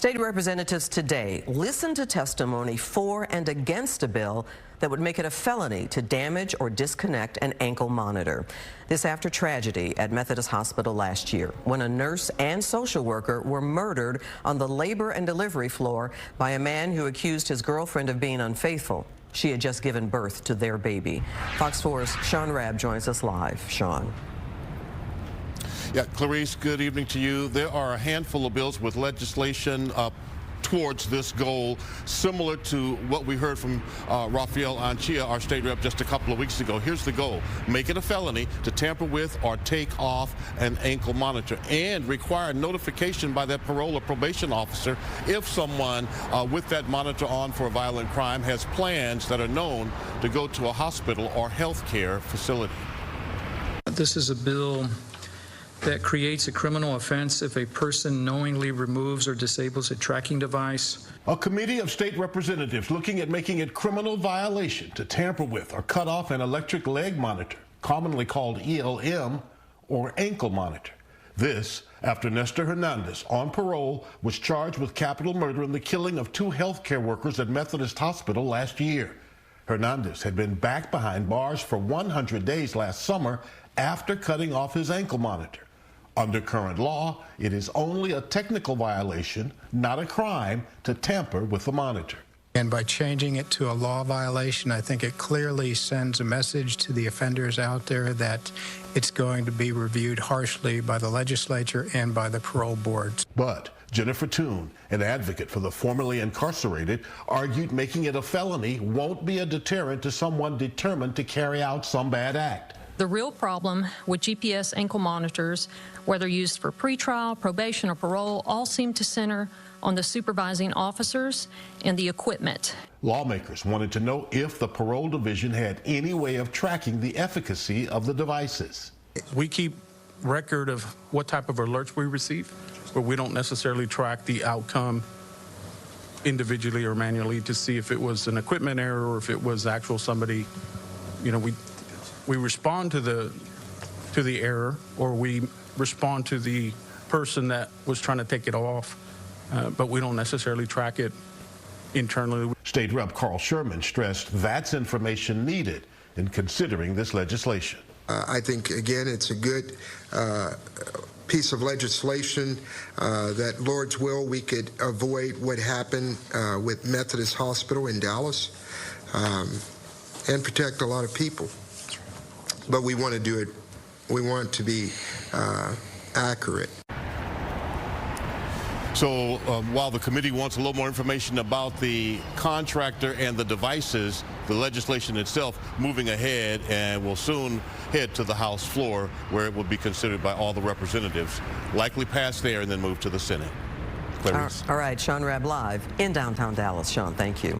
State representatives today listened to testimony for and against a bill that would make it a felony to damage or disconnect an ankle monitor. This after tragedy at Methodist Hospital last year, when a nurse and social worker were murdered on the labor and delivery floor by a man who accused his girlfriend of being unfaithful. She had just given birth to their baby. Fox 4's Sean Rabb joins us live. Sean. Yeah, Clarice, good evening to you. There are a handful of bills with legislation towards this goal, similar to what we heard from Rafael Anchia, our state rep, just a couple of weeks ago. Here's the goal: make it a felony to tamper with or take off an ankle monitor, and require notification by that parole or probation officer if someone with that monitor on for a violent crime has plans that are known to go to a hospital or health care facility. This is a bill that creates a criminal offense if a person knowingly removes or disables a tracking device. A committee of state representatives looking at making it criminal violation to tamper with or cut off an electric leg monitor, commonly called ELM, or ankle monitor. This after Nestor Hernandez, on parole, was charged with capital murder in the killing of 2 healthcare workers at Methodist Hospital last year. Hernandez had been back behind bars for 100 days last summer after cutting off his ankle monitor. Under current law, it is only a technical violation, not a crime, to tamper with the monitor. And by changing it to a law violation, I think it clearly sends a message to the offenders out there that it's going to be reviewed harshly by the legislature and by the parole boards. But Jennifer Toon, an advocate for the formerly incarcerated, argued making it a felony won't be a deterrent to someone determined to carry out some bad act. The real problem with GPS ankle monitors, whether used for pretrial, probation, or parole, all seem to center on the supervising officers and the equipment. Lawmakers wanted to know if the parole division had any way of tracking the efficacy of the devices. We keep record of what type of alerts we receive, but we don't necessarily track the outcome individually or manually to see if it was an equipment error or if it was actual somebody. You know, we respond to the error, or we respond to the person that was trying to take it off, but we don't necessarily track it internally. State Rep Carl Sherman stressed that's information needed in considering this legislation. I think, again, it's a good piece of legislation that, Lord's will, we could avoid what happened with Methodist Hospital in Dallas and protect a lot of people. But we want to do it, we want it to be accurate. So while the committee wants a little more information about the contractor and the devices, the legislation itself moving ahead and will soon head to the House floor, where it will be considered by all the representatives, likely pass there and then move to the Senate. All right, Sean Rabb live in downtown Dallas. Sean, thank you.